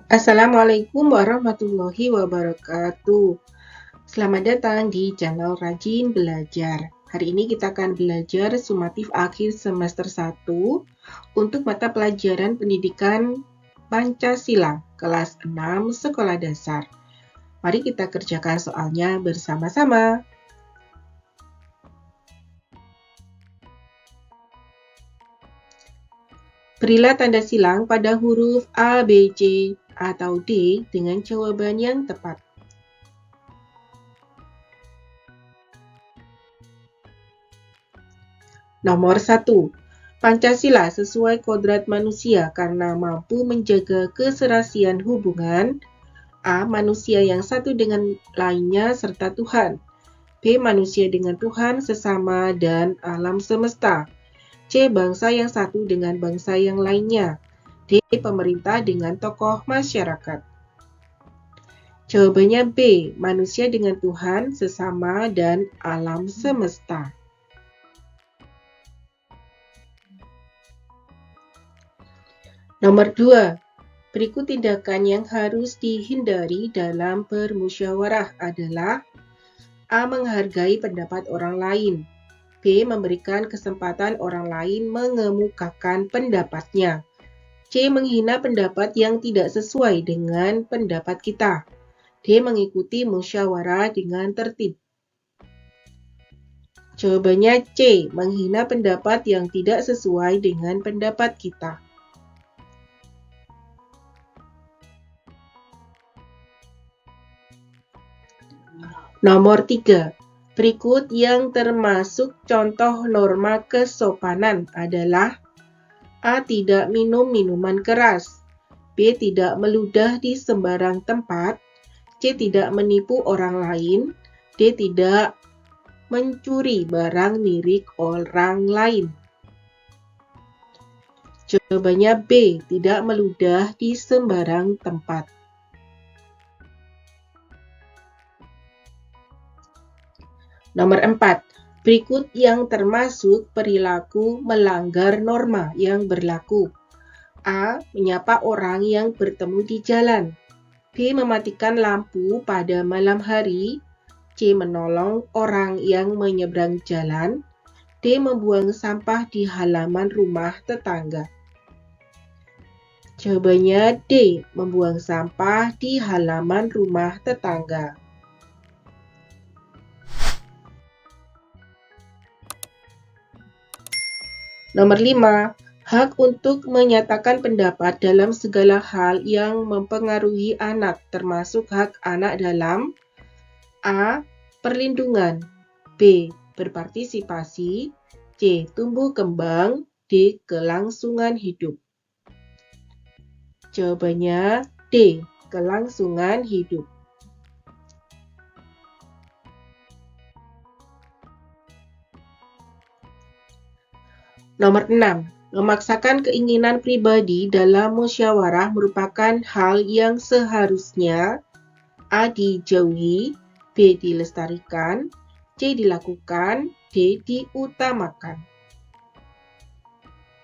Assalamualaikum warahmatullahi wabarakatuh. Selamat datang di channel Rajin Belajar. Hari ini kita akan belajar sumatif akhir semester 1 untuk mata pelajaran pendidikan Pancasila kelas 6 sekolah dasar. Mari kita kerjakan soalnya bersama-sama. Berilah tanda silang pada huruf A, B, C, atau D dengan jawaban yang tepat. Nomor 1. Pancasila sesuai kodrat manusia karena mampu menjaga keserasian hubungan A. Manusia yang satu dengan lainnya serta Tuhan. B. Manusia dengan Tuhan, sesama, dan alam semesta. C. Bangsa yang satu dengan bangsa yang lainnya. D. Pemerintah dengan tokoh masyarakat. Jawabannya B. Manusia dengan Tuhan, sesama, dan alam semesta. Nomor 2. Berikut tindakan yang harus dihindari dalam bermusyawarah adalah A. Menghargai pendapat orang lain. B. Memberikan kesempatan orang lain mengemukakan pendapatnya. C. Menghina pendapat yang tidak sesuai dengan pendapat kita. D. Mengikuti musyawarah dengan tertib. Jawabannya C. Menghina pendapat yang tidak sesuai dengan pendapat kita. Nomor 3. Berikut yang termasuk contoh norma kesopanan adalah A. Tidak minum minuman keras. B. Tidak meludah di sembarang tempat. C. Tidak menipu orang lain. D. Tidak mencuri barang milik orang lain. Jawabannya B. Tidak meludah di sembarang tempat. Nomor 4. Berikut yang termasuk perilaku melanggar norma yang berlaku. A. Menyapa orang yang bertemu di jalan. B. Mematikan lampu pada malam hari. C. Menolong orang yang menyeberang jalan. D. Membuang sampah di halaman rumah tetangga. Jawabannya D. Membuang sampah di halaman rumah tetangga. Nomor 5. Hak untuk menyatakan pendapat dalam segala hal yang mempengaruhi anak, termasuk hak anak dalam A. Perlindungan. B. Berpartisipasi. C. Tumbuh kembang. D. Kelangsungan hidup. Jawabannya D. Kelangsungan hidup. Nomor 6. Memaksakan keinginan pribadi dalam musyawarah merupakan hal yang seharusnya A. Dijauhi. B. Dilestarikan. C. Dilakukan. D. Diutamakan.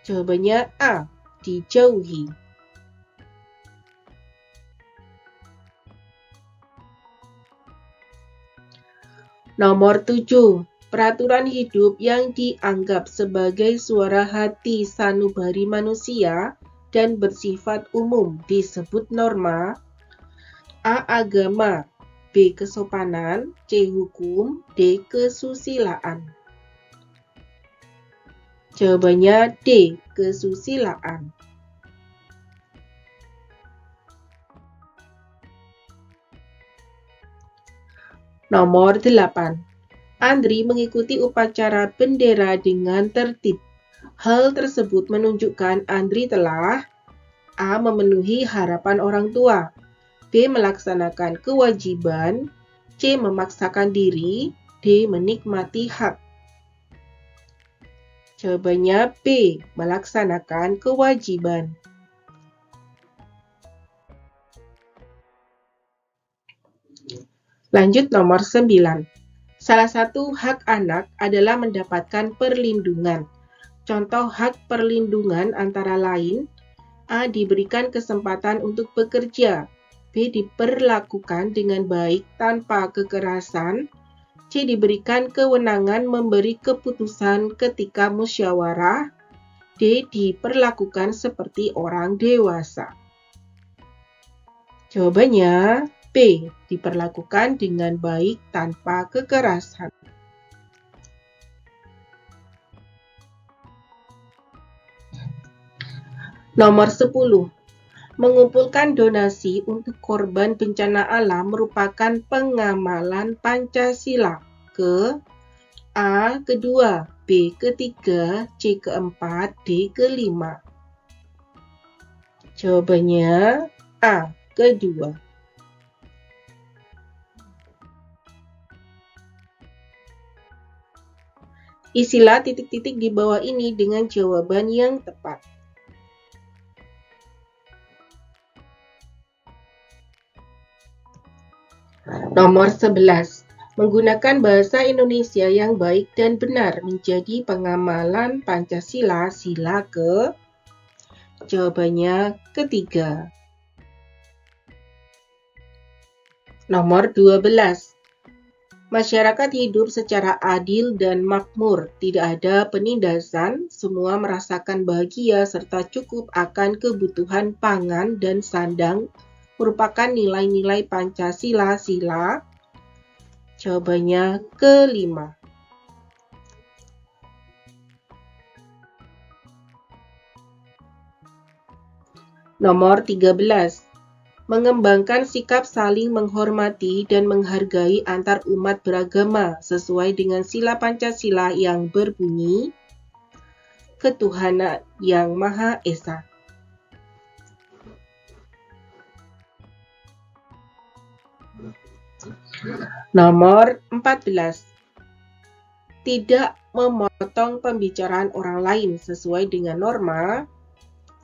Jawabannya A. Dijauhi. Nomor 7. Peraturan hidup yang dianggap sebagai suara hati sanubari manusia dan bersifat umum disebut norma. A. Agama. B. Kesopanan. C. Hukum. D. Kesusilaan. Jawabannya D. Kesusilaan. Nomor 8. Andri mengikuti upacara bendera dengan tertib. Hal tersebut menunjukkan Andri telah A. Memenuhi harapan orang tua. B. Melaksanakan kewajiban. C. Memaksakan diri. D. Menikmati hak. Jawabannya B. Melaksanakan kewajiban. Lanjut nomor 9. Salah satu hak anak adalah mendapatkan perlindungan. Contoh hak perlindungan antara lain A. Diberikan kesempatan untuk bekerja. B. Diperlakukan dengan baik tanpa kekerasan. C. Diberikan kewenangan memberi keputusan ketika musyawarah. D. Diperlakukan seperti orang dewasa. Jawabannya B. Diperlakukan dengan baik tanpa kekerasan. Nomor 10. Mengumpulkan donasi untuk korban bencana alam merupakan pengamalan Pancasila. Ke A. Kedua, B. Ketiga, C. Keempat, D. Kelima. Jawabannya A. Kedua. Isilah titik-titik di bawah ini dengan jawaban yang tepat. Nomor 11. Menggunakan bahasa Indonesia yang baik dan benar menjadi pengamalan Pancasila. Sila ke? Jawabannya ketiga. Nomor 12. Masyarakat hidup secara adil dan makmur, tidak ada penindasan, semua merasakan bahagia serta cukup akan kebutuhan pangan dan sandang, merupakan nilai-nilai Pancasila. Sila. Jawabannya kelima. Nomor 13. Mengembangkan sikap saling menghormati dan menghargai antar umat beragama sesuai dengan sila Pancasila yang berbunyi Ketuhanan Yang Maha Esa. Nomor 14. Tidak memotong pembicaraan orang lain sesuai dengan norma.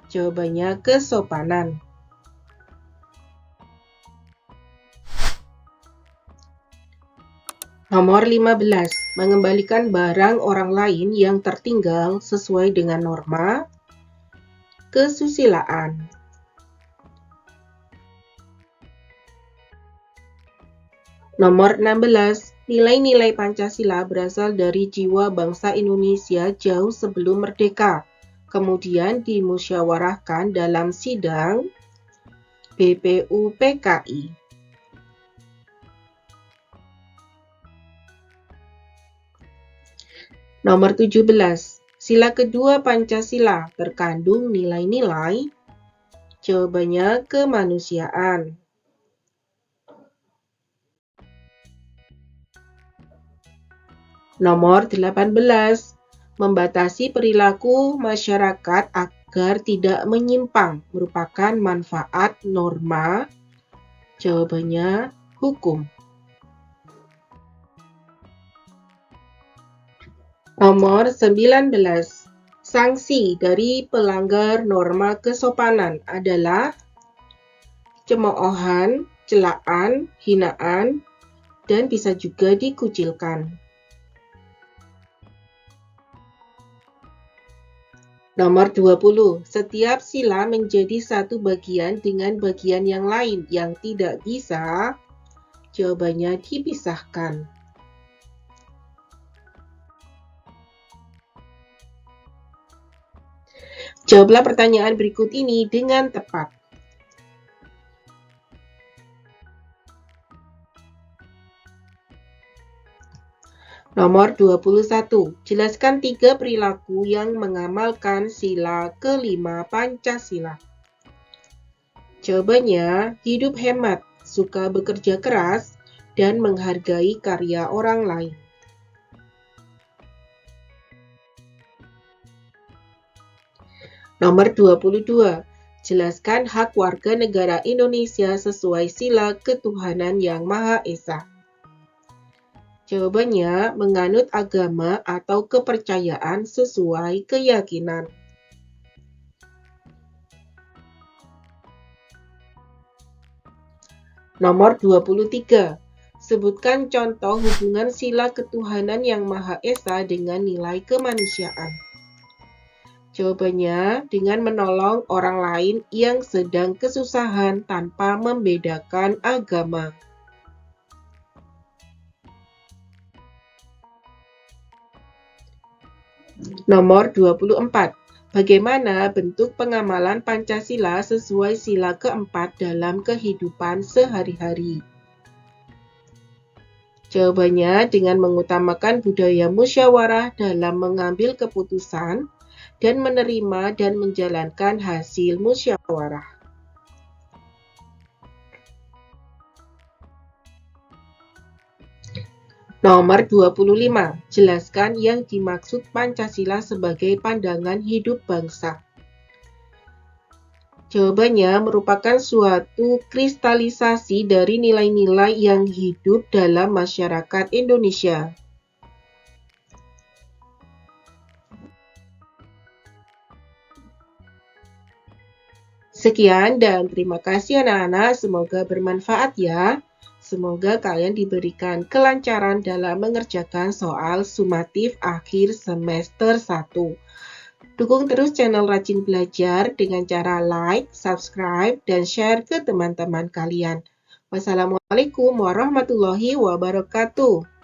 Jawabannya kesopanan. Nomor 15. Mengembalikan barang orang lain yang tertinggal sesuai dengan norma. Kesusilaan. Nomor 16. Nilai-nilai Pancasila berasal dari jiwa bangsa Indonesia jauh sebelum merdeka, kemudian dimusyawarahkan dalam sidang BPUPKI. Nomor 17. Sila kedua Pancasila terkandung nilai-nilai. Jawabannya kemanusiaan. Nomor 18. Membatasi perilaku masyarakat agar tidak menyimpang merupakan manfaat norma. Jawabannya hukum. Nomor 19. Sanksi dari pelanggar norma kesopanan adalah cemoohan, celaan, hinaan, dan bisa juga dikucilkan. Nomor 20. Setiap sila menjadi satu bagian dengan bagian yang lain yang tidak bisa. Jawabannya dipisahkan. Jawablah pertanyaan berikut ini dengan tepat. Nomor 21. Jelaskan 3 perilaku yang mengamalkan sila kelima Pancasila. Jawabannya, hidup hemat, suka bekerja keras, dan menghargai karya orang lain. Nomor 22. Jelaskan hak warga negara Indonesia sesuai sila Ketuhanan Yang Maha Esa. Jawabannya, menganut agama atau kepercayaan sesuai keyakinan. Nomor 23. Sebutkan contoh hubungan sila Ketuhanan Yang Maha Esa dengan nilai kemanusiaan. Jawabannya dengan menolong orang lain yang sedang kesusahan tanpa membedakan agama. Nomor 24. Bagaimana bentuk pengamalan Pancasila sesuai sila keempat dalam kehidupan sehari-hari? Jawabannya dengan mengutamakan budaya musyawarah dalam mengambil keputusan dan menerima dan menjalankan hasil musyawarah. Nomor 25. Jelaskan yang dimaksud Pancasila sebagai pandangan hidup bangsa. Jawabannya merupakan suatu kristalisasi dari nilai-nilai yang hidup dalam masyarakat Indonesia. Sekian dan terima kasih anak-anak, semoga bermanfaat ya. Semoga kalian diberikan kelancaran dalam mengerjakan soal sumatif akhir semester 1. Dukung terus channel Rajin Belajar dengan cara like, subscribe, dan share ke teman-teman kalian. Wassalamualaikum warahmatullahi wabarakatuh.